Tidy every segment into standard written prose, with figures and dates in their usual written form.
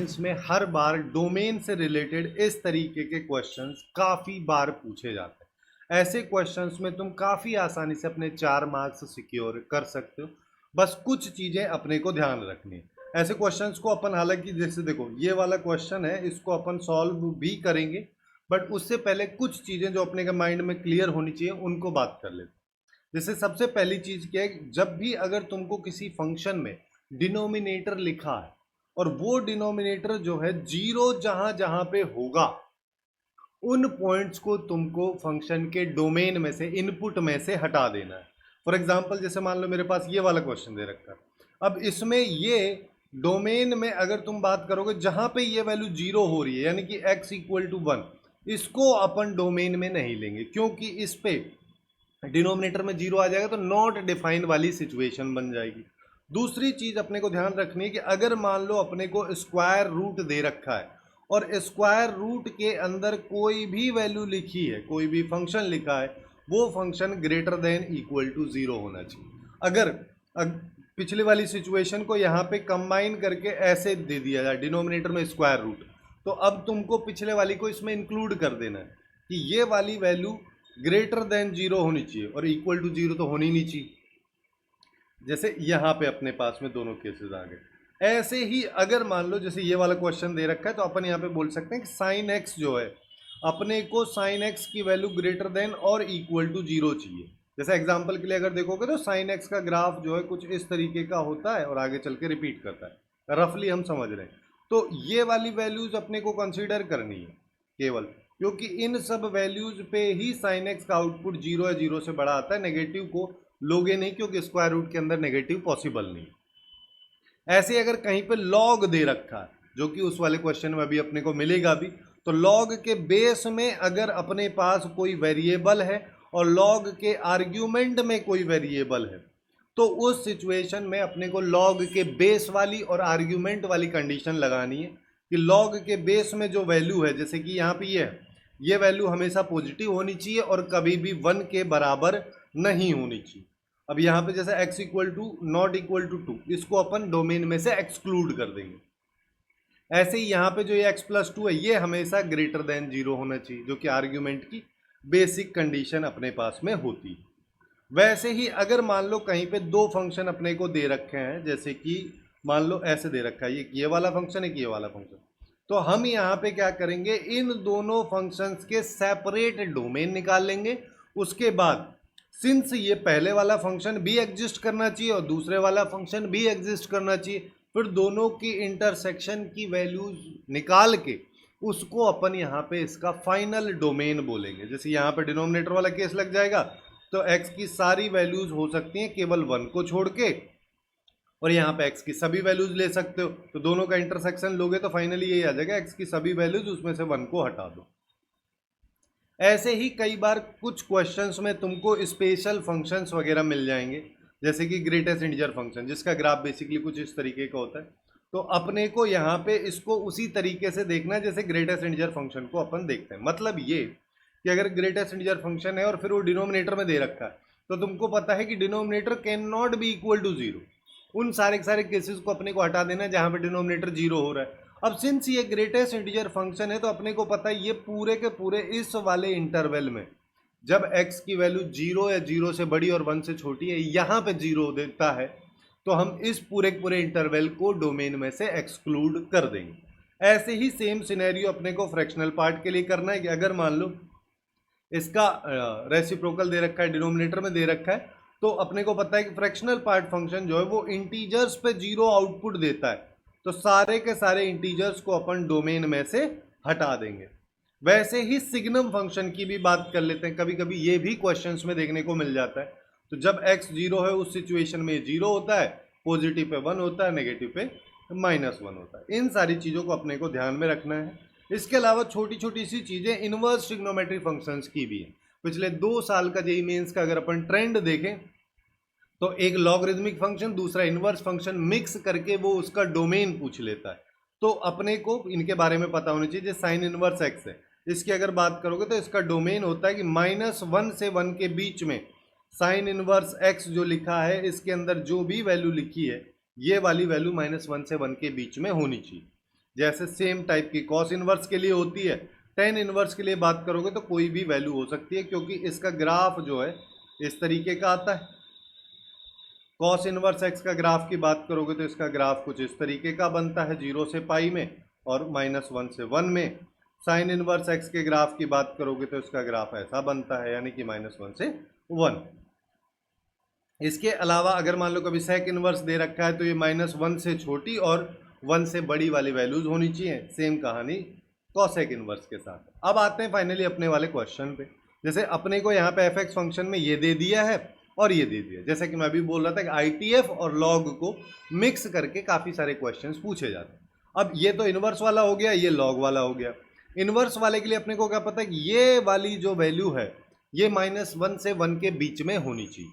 Mains में हर बार domain से related इस तरीके के क्वेश्चंस काफ़ी बार पूछे जाते हैं। ऐसे क्वेश्चंस में तुम काफ़ी आसानी से अपने 4 मार्क्स सिक्योर कर सकते हो। बस कुछ चीज़ें अपने को ध्यान रखनी है। ऐसे क्वेश्चंस को अपन, हालांकि जैसे देखो ये वाला क्वेश्चन है, इसको अपन सॉल्व भी करेंगे, बट उससे पहले कुछ चीज़ें जो अपने के माइंड में क्लियर होनी चाहिए उनको बात कर लेते हैं। जैसे सबसे पहली चीज़ क्या है, जब भी अगर तुमको किसी फंक्शन में डिनोमिनेटर लिखा है और वो डिनोमिनेटर जो है जीरो जहां जहां पे होगा, उन पॉइंट्स को तुमको फंक्शन के डोमेन में से, इनपुट में से हटा देना है। फॉर एग्जांपल जैसे मान लो मेरे पास ये वाला क्वेश्चन दे रखा है, अब इसमें ये डोमेन में अगर तुम बात करोगे जहां पे ये वैल्यू जीरो हो रही है, यानी कि x इक्वल टू 1, इसको अपन डोमेन में नहीं लेंगे, क्योंकि इस पे डिनोमिनेटर में जीरो आ जाएगा तो नॉट डिफाइंड वाली सिचुएशन बन जाएगी। दूसरी चीज अपने को ध्यान रखनी है कि अगर मान लो अपने को स्क्वायर रूट दे रखा है और स्क्वायर रूट के अंदर कोई भी वैल्यू लिखी है, कोई भी फंक्शन लिखा है, वो function greater than equal to zero होना चाहिए। अगर पिछले वाली सिचुएशन को यहाँ पे कंबाइन करके ऐसे दे दिया जाए डिनोमिनेटर में स्क्वायर रूट, तो अब तुमको पिछले वाली को इसमें इंक्लूड कर देना है कि ये वाली वैल्यू ग्रेटर देन जीरो होनी चाहिए और इक्वल टू जीरो तो होनी नहीं चाहिए। जैसे यहाँ पे अपने पास में दोनों केसेस आ गए। ऐसे ही अगर मान लो जैसे ये वाला क्वेश्चन दे रखा है, तो अपन यहाँ पे बोल सकते हैं कि साइन एक्स जो है, अपने को साइन एक्स की वैल्यू ग्रेटर देन और इक्वल टू जीरो चाहिए। जैसे एग्जांपल के लिए अगर देखोगे तो साइन एक्स का ग्राफ जो है कुछ इस तरीके का होता है और आगे चल के रिपीट करता है, रफली हम समझ रहे हैं। तो ये वाली वैल्यूज अपने को कंसिडर करनी है केवल, क्योंकि इन सब वैल्यूज पे ही साइन एक्स का आउटपुट जीरो या जीरो से बड़ा आता है। नेगेटिव को लोगे नहीं, क्योंकि स्क्वायर रूट के अंदर नेगेटिव पॉसिबल नहीं। ऐसे अगर कहीं पे लॉग दे रखा है, जो कि उस वाले क्वेश्चन में अभी अपने को मिलेगा भी, तो लॉग के बेस में अगर अपने पास कोई वेरिएबल है और लॉग के आर्ग्यूमेंट में कोई वेरिएबल है, तो उस सिचुएशन में अपने को लॉग के बेस वाली और आर्ग्यूमेंट वाली कंडीशन लगानी है कि लॉग के बेस में जो वैल्यू है, जैसे कि यहाँ पे ये वैल्यू हमेशा पॉजिटिव होनी चाहिए और कभी भी 1 के बराबर नहीं होनी चाहिए। अब यहाँ पे जैसे x equal to not equal to 2, इसको अपन डोमेन में से एक्सक्लूड कर देंगे। ऐसे ही यहाँ पे जो ये x प्लस 2 है, ये हमेशा ग्रेटर देन जीरो होना चाहिए, जो कि आर्ग्यूमेंट की बेसिक कंडीशन अपने पास में होती है। वैसे ही अगर मान लो कहीं पे दो फंक्शन अपने को दे रखे हैं, जैसे कि मान लो ऐसे दे रखा है, ये वाला फंक्शन है, ये वाला फंक्शन, तो हम यहाँ पे क्या करेंगे, इन दोनों फंक्शंस के सेपरेट डोमेन निकाल लेंगे। उसके बाद सिंस ये पहले वाला फंक्शन भी एग्जिस्ट करना चाहिए और दूसरे वाला फंक्शन भी एग्जिस्ट करना चाहिए, फिर दोनों की इंटरसेक्शन की वैल्यूज निकाल के उसको अपन यहाँ पे इसका फाइनल डोमेन बोलेंगे। जैसे यहाँ पे डिनोमिनेटर वाला केस लग जाएगा, तो x की सारी वैल्यूज हो सकती हैं केवल 1 को छोड़ के, और यहाँ पे x की सभी वैल्यूज ले सकते हो। तो दोनों का इंटरसेक्शन लोगे तो फाइनली यही आ जाएगा, x की सभी वैल्यूज, उसमें से 1 को हटा दो। ऐसे ही कई बार कुछ क्वेश्चंस में तुमको स्पेशल फंक्शंस वगैरह मिल जाएंगे, जैसे कि ग्रेटेस्ट इंटीजर फंक्शन, जिसका ग्राफ बेसिकली कुछ इस तरीके का होता है। तो अपने को यहाँ पे इसको उसी तरीके से देखना है जैसे ग्रेटेस्ट इंटीजर फंक्शन को अपन देखते हैं। मतलब ये कि अगर ग्रेटेस्ट इंटीजर फंक्शन है और फिर वो डिनोमिनेटर में दे रखा है, तो तुमको पता है कि denominator can not be equal to zero. उन सारे के सारे केसेस को अपने को हटा देना जहाँ पे डिनोमिनेटर जीरो हो रहा है। अब सिंस ये ग्रेटेस्ट इंटीजर फंक्शन है, तो अपने को पता है ये पूरे के पूरे इस वाले इंटरवल में जब x की वैल्यू जीरो या जीरो से बड़ी और 1 से छोटी है, यहाँ पे जीरो देता है, तो हम इस पूरे के पूरे इंटरवल को डोमेन में से एक्सक्लूड कर देंगे। ऐसे ही सेम सिनेरियो अपने को फ्रैक्शनल पार्ट के लिए करना है कि अगर मान लो इसका रेसिप्रोकल दे रखा है, डिनोमिनेटर में दे रखा है, तो अपने को पता है कि फ्रैक्शनल पार्ट फंक्शन जो है वो इंटीजर्स पे जीरो आउटपुट देता है, तो सारे के सारे इंटीजर्स को अपन डोमेन में से हटा देंगे। वैसे ही सिग्नम फंक्शन की भी बात कर लेते हैं, कभी कभी ये भी क्वेश्चंस में देखने को मिल जाता है। तो जब x जीरो है उस सिचुएशन में जीरो होता है, पॉजिटिव पे 1 होता है, नेगेटिव पे -1 होता है। इन सारी चीज़ों को अपने को ध्यान में रखना है। इसके अलावा छोटी छोटी सी चीज़ें इनवर्स ट्रिग्नोमेट्री फंक्शंस की भी है। पिछले 2 साल का जेईई मेंस का अगर अपन ट्रेंड देखें, तो एक लॉगरिथमिक फंक्शन दूसरा इनवर्स फंक्शन मिक्स करके वो उसका डोमेन पूछ लेता है। तो अपने को इनके बारे में पता होना चाहिए। जैसे साइन इनवर्स एक्स है, इसकी अगर बात करोगे तो इसका डोमेन होता है कि -1 से 1 के बीच में साइन इनवर्स एक्स जो लिखा है, इसके अंदर जो भी वैल्यू लिखी है, ये वाली वैल्यू -1 से 1 के बीच में होनी चाहिए। जैसे सेम टाइप की कॉस इनवर्स के लिए होती है, टेन इनवर्स के लिए बात करोगे तो कोई भी वैल्यू हो सकती है, क्योंकि इसका ग्राफ जो है इस तरीके का आता है। कॉस इनवर्स एक्स का ग्राफ की बात करोगे तो इसका ग्राफ कुछ इस तरीके का बनता है, 0 से पाई में और -1 से 1 में। साइन इनवर्स एक्स के ग्राफ की बात करोगे तो इसका ग्राफ ऐसा बनता है, यानी कि -1 से 1। इसके अलावा अगर मान लो कभी सेक इनवर्स दे रखा है तो ये -1 से छोटी और 1 से बड़ी वाली वैल्यूज होनी चाहिए। सेम कहानी कॉसेक इनवर्स के साथ। अब आते हैं फाइनली अपने वाले क्वेश्चन पे। जैसे अपने को यहाँ पे एफ एक्स फंक्शन में ये दे दिया है और ये दे दिया, जैसे कि मैं अभी बोल रहा था कि आईटीएफ और लॉग को मिक्स करके काफ़ी सारे क्वेश्चंस पूछे जाते हैं। अब ये तो इनवर्स वाला हो गया, ये लॉग वाला हो गया। इनवर्स वाले के लिए अपने को क्या पता है कि ये वाली जो वैल्यू है ये -1 से 1 के बीच में होनी चाहिए।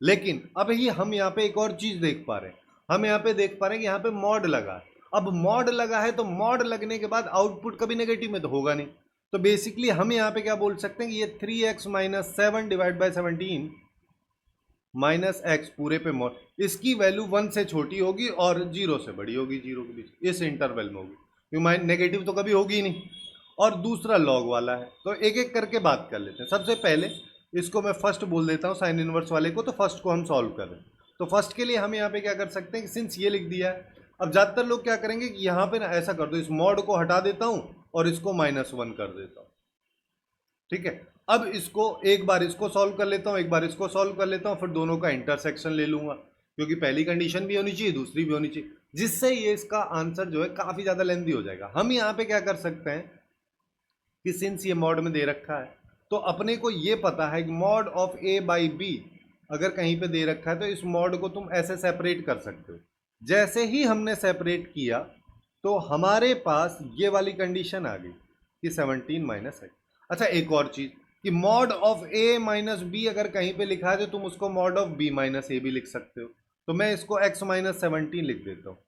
लेकिन अब ही हम यहाँ पे एक और चीज देख पा रहे हैं, हम यहाँ पे देख पा रहे हैं कि यहाँ पे मॉड लगा है। अब मॉड लगा है तो मॉड लगने के बाद आउटपुट कभी नेगेटिव में तो होगा नहीं, तो बेसिकली हम यहाँ पे क्या बोल सकते हैं कि ये 3x - 7 डिवाइड बाई 17 -x पूरे पे मॉड, इसकी वैल्यू 1 से छोटी होगी और 0 से बड़ी होगी, 0 के बीच इस इंटरवल में होगी, क्योंकि नेगेटिव तो कभी होगी ही नहीं। और दूसरा लॉग वाला है, तो एक एक करके बात कर लेते हैं। सबसे पहले इसको मैं फर्स्ट बोल देता हूँ साइन इनवर्स वाले को, तो फर्स्ट को हम सॉल्व कर रहे हैं। तो फर्स्ट के लिए हम यहाँ पे क्या कर सकते हैं कि सिंस ये लिख दिया है, अब ज़्यादातर लोग क्या करेंगे कि यहाँ पे ना ऐसा कर दो, इस मॉड को हटा देता हूँ और इसको -1 कर देता हूँ। ठीक है, अब इसको एक बार इसको सॉल्व कर लेता हूँ, एक बार इसको सॉल्व कर लेता हूँ, फिर दोनों का इंटरसेक्शन ले लूंगा, क्योंकि पहली कंडीशन भी होनी चाहिए दूसरी भी होनी चाहिए, जिससे ये इसका आंसर जो है काफ़ी ज़्यादा लेंथी हो जाएगा। हम यहाँ पे क्या कर सकते हैं कि सिंस ये मॉड में दे रखा है तो अपने को ये पता है कि mod of a by b अगर कहीं पे दे रखा है तो इस मॉड को तुम ऐसे सेपरेट कर सकते हो। जैसे ही हमने सेपरेट किया तो हमारे पास ये वाली कंडीशन आ गई कि 17 -x। अच्छा एक और चीज़ कि mod of a minus b अगर कहीं पे लिखा है तो तुम उसको mod of b minus a भी लिख सकते हो, तो मैं इसको x - 17 लिख देता हूँ।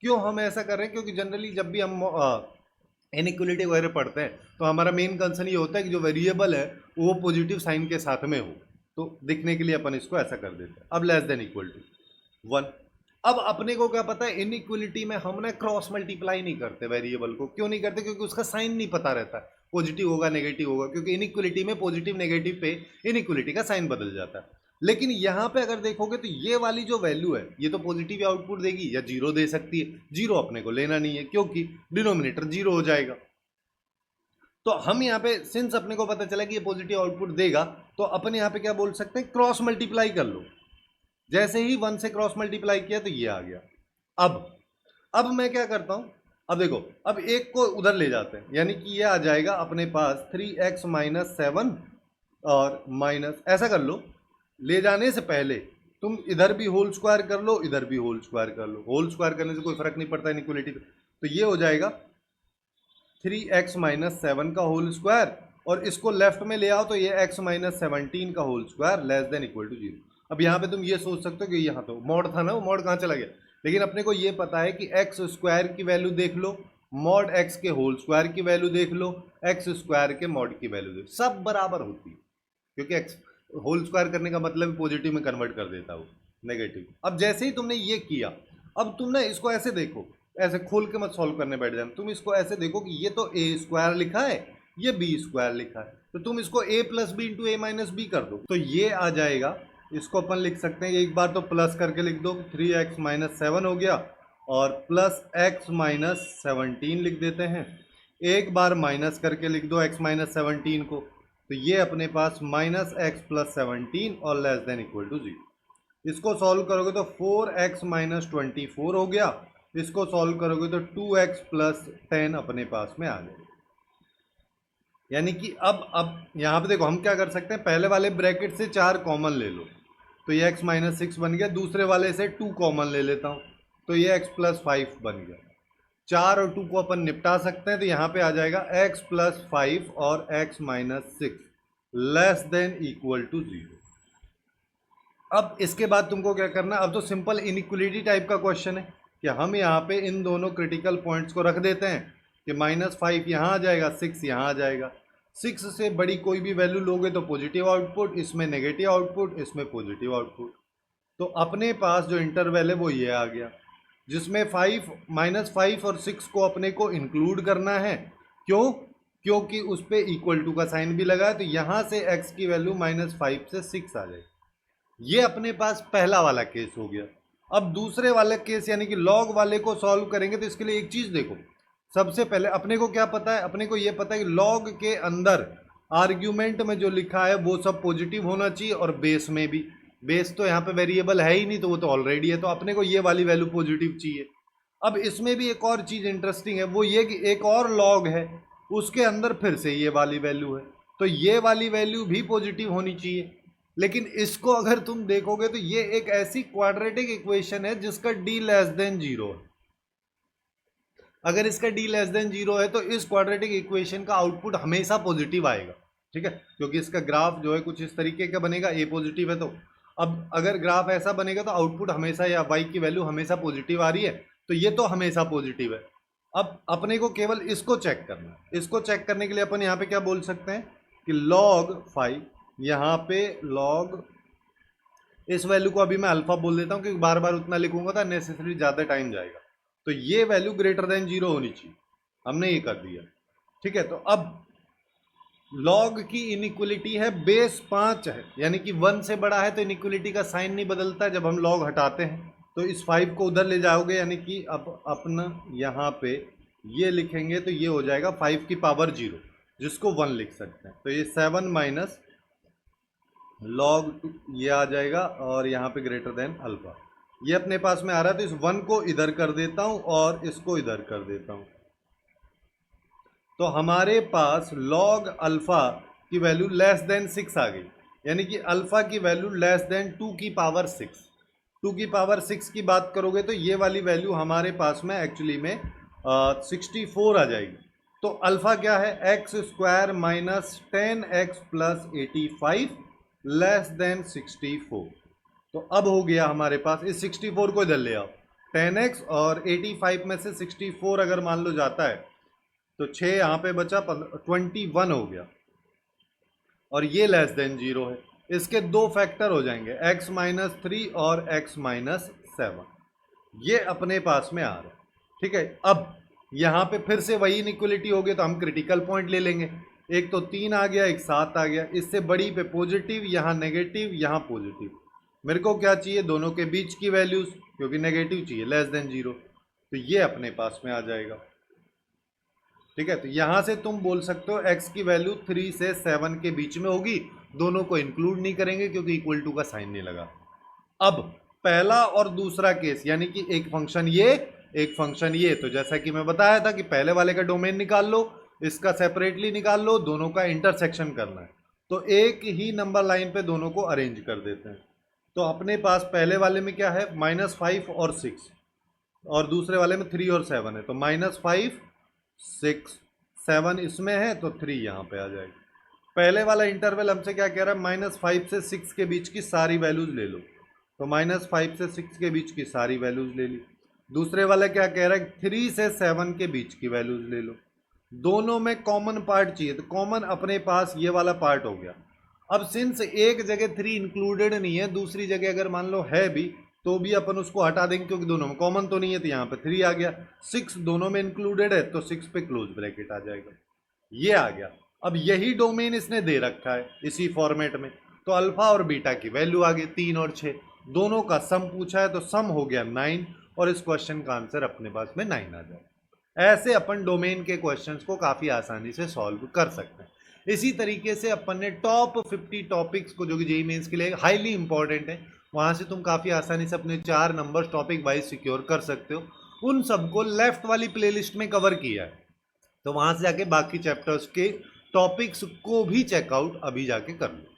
क्यों हम ऐसा कर रहे हैं, क्योंकि जनरली जब भी हम इनइक्वलिटी वगैरह पढ़ते हैं तो हमारा मेन कंसर्न ये होता है कि जो वेरिएबल है वो पॉजिटिव साइन के साथ में हो, तो दिखने के लिए अपन इसको ऐसा कर देते हैं। अब लेस देन इक्वल टू 1। अब अपने को क्या पता है, इनइक्वलिटी में हम ना क्रॉस मल्टीप्लाई नहीं करते वेरिएबल को। क्यों नहीं करते, क्योंकि उसका साइन नहीं पता रहता पॉजिटिव होगा नेगेटिव होगा, क्योंकि इनइक्वलिटी में पॉजिटिव नेगेटिव पे इनइक्वलिटी का साइन बदल जाता है। लेकिन यहाँ पे अगर देखोगे तो ये वाली जो वैल्यू है ये तो पॉजिटिव आउटपुट देगी या जीरो दे सकती है। जीरो अपने को लेना नहीं है क्योंकि डिनोमिनेटर जीरो हो जाएगा। तो हम यहाँ पे सिंस अपने को पता चला कि ये पॉजिटिव आउटपुट देगा, तो अपन यहाँ पे क्या बोल सकते हैं, क्रॉस मल्टीप्लाई कर लो। जैसे ही 1 से क्रॉस मल्टीप्लाई किया तो ये आ गया। अब मैं क्या करता हूँ, अब देखो, अब एक को उधर ले जाते हैं, यानी कि ये आ जाएगा अपने पास 3x - 7 और माइनस, ऐसा कर लो, ले जाने से पहले तुम इधर भी होल स्क्वायर कर लो, इधर भी होल स्क्वायर कर लो। होल स्क्वायर करने से कोई फर्क नहीं पड़ता इनइक्वलिटी पे, तो ये हो जाएगा 3x - 7 का होल स्क्वायर, और इसको लेफ्ट में ले आओ तो ये x - 17 का whole square less than equal to 0। अब यहाँ पे तुम ये सोच सकते हो कि यहाँ तो मॉड था ना, वो मॉड कहाँ चला गया, लेकिन अपने को ये पता है कि एक्स स्क्वायर की वैल्यू देख लो, मॉड एक्स के होल स्क्वायर की वैल्यू देख लो, एक्स स्क्वायर के मॉड की वैल्यू देख, सब बराबर होती है, क्योंकि एक्स होल स्क्वायर करने का मतलब पॉजिटिव में कन्वर्ट कर देता हो नेगेटिव। अब जैसे ही तुमने ये किया, अब तुम ना इसको ऐसे देखो, ऐसे खोल के मत सॉल्व करने बैठ जाना, तुम इसको ऐसे देखो कि ये तो ए स्क्वायर लिखा है, ये बी स्क्वायर लिखा है, तो तुम इसको a + b × a - b कर दो, तो ये आ जाएगा। इसको अपन लिख सकते हैं, एक बार तो प्लस करके लिख दो, 3x - 7 हो गया, और प्लस x - 17 लिख देते हैं। एक बार माइनस करके लिख दो x - 17 को, तो ये अपने पास -x + 17 और लेस देन इक्वल टू 0। इसको सॉल्व करोगे तो 4x - 24 हो गया, इसको सॉल्व करोगे तो 2x + 10 अपने पास में आ गया। यानी कि अब यहाँ पे देखो हम क्या कर सकते हैं, पहले वाले ब्रैकेट से 4 कॉमन ले लो, तो ये x - 6 बन गया, दूसरे वाले से 2 कॉमन ले लेता हूँ, तो ये x + 5 बन गया। 4 और 2 को अपन निपटा सकते हैं, तो यहाँ पे आ जाएगा x + 5 और x - 6 less than equal to 0। अब इसके बाद तुमको क्या करना, अब तो सिंपल इनइक्वलिटी टाइप का क्वेश्चन है कि हम यहाँ पे इन दोनों क्रिटिकल पॉइंट्स को रख देते हैं कि -5 यहाँ आ जाएगा, 6 यहाँ आ जाएगा। 6 से बड़ी कोई भी वैल्यू लोगे तो पॉजिटिव आउटपुट, इसमें नेगेटिव आउटपुट, इसमें पॉजिटिव आउटपुट। तो अपने पास जो इंटरवल है वो ये आ गया। जिसमें -5 और 6 को अपने को इंक्लूड करना है। क्यों? क्योंकि उस पर इक्वल टू का साइन भी लगा है, तो यहाँ से x की वैल्यू -5 से 6 आ जाएगी। ये अपने पास पहला वाला केस हो गया। अब दूसरे वाले केस यानी कि लॉग वाले को सॉल्व करेंगे, तो इसके लिए एक चीज़ देखो, सबसे पहले अपने को क्या पता है, अपने को ये पता है कि लॉग के अंदर आर्ग्यूमेंट में जो लिखा है वो सब पॉजिटिव होना चाहिए, और बेस में भी। बेस तो यहाँ पे वेरिएबल है ही नहीं, तो वो तो ऑलरेडी है, तो अपने को ये वाली वैल्यू पॉजिटिव चाहिए। अब इसमें भी एक और चीज़ इंटरेस्टिंग है, वो ये कि एक और लॉग है, उसके अंदर फिर से ये वाली वैल्यू है, तो ये वाली वैल्यू भी पॉजिटिव होनी चाहिए। लेकिन इसको अगर तुम देखोगे तो ये एक ऐसी क्वाड्रेटिक इक्वेशन है जिसका d लेस देन 0 है। अगर इसका d लेस देन 0 है तो इस क्वाड्रेटिक इक्वेशन का आउटपुट हमेशा पॉजिटिव आएगा, ठीक है, क्योंकि इसका ग्राफ जो है कुछ इस तरीके का बनेगा, a पॉजिटिव है, तो अब अगर ग्राफ ऐसा बनेगा तो आउटपुट हमेशा, या y की वैल्यू हमेशा पॉजिटिव आ रही है, तो ये तो हमेशा पॉजिटिव है। अब अपने को केवल इसको चेक करना है। इसको चेक करने के लिए अपन यहाँ पे क्या बोल सकते हैं कि log 5, यहाँ पे log, इस वैल्यू को अभी मैं अल्फा बोल देता हूँ क्योंकि बार बार उतना लिखूंगा तो नेसेसरी ज़्यादा टाइम जाएगा, तो ये वैल्यू ग्रेटर देन 0 होनी चाहिए। हमने ये कर दिया, ठीक है। तो अब लॉग की इनइक्वलिटी है बेस 5 है, यानी कि 1 से बड़ा है, तो इनइक्वलिटी का साइन नहीं बदलता जब हम लॉग हटाते हैं। तो इस 5 को उधर ले जाओगे, यानी कि अब अपना यहाँ पे ये लिखेंगे तो ये हो जाएगा 5 की पावर 0, जिसको 1 लिख सकते हैं। तो ये 7 माइनस log 2 ये आ जाएगा, और यहाँ पे ग्रेटर देन अल्फा, ये अपने पास में आ रहा है। तो इस 1 को इधर कर देता हूँ और इसको इधर कर देता हूँ, तो हमारे पास log अल्फा की वैल्यू लेस देन 6 आ गई, यानी कि अल्फा की वैल्यू लेस देन 2 की पावर 6। 2 की पावर 6 की बात करोगे तो ये वाली वैल्यू हमारे पास में एक्चुअली में 64 आ जाएगी। तो अल्फा क्या है, x square minus 10x plus 85 less than 64। तो अब हो गया हमारे पास, इस 64 को इधर ले आओ, 10x और 85 में से 64 अगर मान लो जाता है तो 6 यहाँ पे बचा, 21 हो गया, और ये लेस देन 0 है। इसके दो फैक्टर हो जाएंगे, x माइनस 3 और x माइनस 7, ये अपने पास में आ रहा है, ठीक है। अब यहाँ पे फिर से वही इनइक्वलिटी हो गई, तो हम क्रिटिकल पॉइंट ले लेंगे। एक तो 3 आ गया, एक 7 आ गया, इससे बड़ी पे पॉजिटिव, यहाँ नेगेटिव, यहाँ पॉजिटिव। मेरे को क्या चाहिए, दोनों के बीच की वैल्यूज, क्योंकि नेगेटिव चाहिए लेस देन 0, तो ये अपने पास में आ जाएगा, ठीक है। तो यहाँ से तुम बोल सकते हो x की वैल्यू 3 से 7 के बीच में होगी, दोनों को इंक्लूड नहीं करेंगे क्योंकि इक्वल टू का साइन नहीं लगा। अब पहला और दूसरा केस, यानी कि एक फंक्शन ये, एक फंक्शन ये, तो जैसा कि मैं बताया था कि पहले वाले का डोमेन निकाल लो, इसका सेपरेटली निकाल लो, दोनों का इंटरसेक्शन करना है, तो एक ही नंबर लाइन पे दोनों को अरेंज कर देते हैं। तो अपने पास पहले वाले में क्या है, -5 और 6, और दूसरे वाले में 3 और 7 है, तो -5 6 7 इसमें है, तो 3 यहाँ पे आ जाएगी। पहले वाला इंटरवल हमसे क्या कह रहा है, -5 से 6 के बीच की सारी वैल्यूज ले लो, तो -5 से 6 के बीच की सारी वैल्यूज ले ली। दूसरे वाला क्या कह रहा है, 3 से 7 के बीच की वैल्यूज ले लो। दोनों में कॉमन पार्ट चाहिए, तो कॉमन अपने पास ये वाला पार्ट हो गया। अब सिंस एक जगह 3 इंक्लूडेड नहीं है, दूसरी जगह अगर मान लो है भी, तो भी अपन उसको हटा देंगे क्योंकि दोनों में कॉमन तो नहीं है, तो यहाँ पे 3 आ गया। 6 दोनों में इंक्लूडेड है, तो 6 पे क्लोज ब्रैकेट आ जाएगा, ये आ गया। अब यही डोमेन इसने दे रखा है इसी फॉर्मेट में, तो अल्फा और बीटा की वैल्यू आ गई 3 और 6, दोनों का सम पूछा है, तो सम हो गया 9, और इस क्वेश्चन का आंसर अपने पास में 9 आ जाए। ऐसे अपन डोमेन के क्वेश्चंस को काफ़ी आसानी से सॉल्व कर सकते हैं। इसी तरीके से अपन ने टॉप 50 टॉपिक्स को, जो कि जेईई मेंस के लिए हाईली इंपॉर्टेंट है, वहाँ से तुम काफ़ी आसानी से अपने 4 नंबर टॉपिक वाइज सिक्योर कर सकते हो। उन सबको लेफ्ट वाली प्लेलिस्ट में कवर किया है, तो वहाँ से जाके बाकी चैप्टर्स के टॉपिक्स को भी चेकआउट अभी जाके कर लो।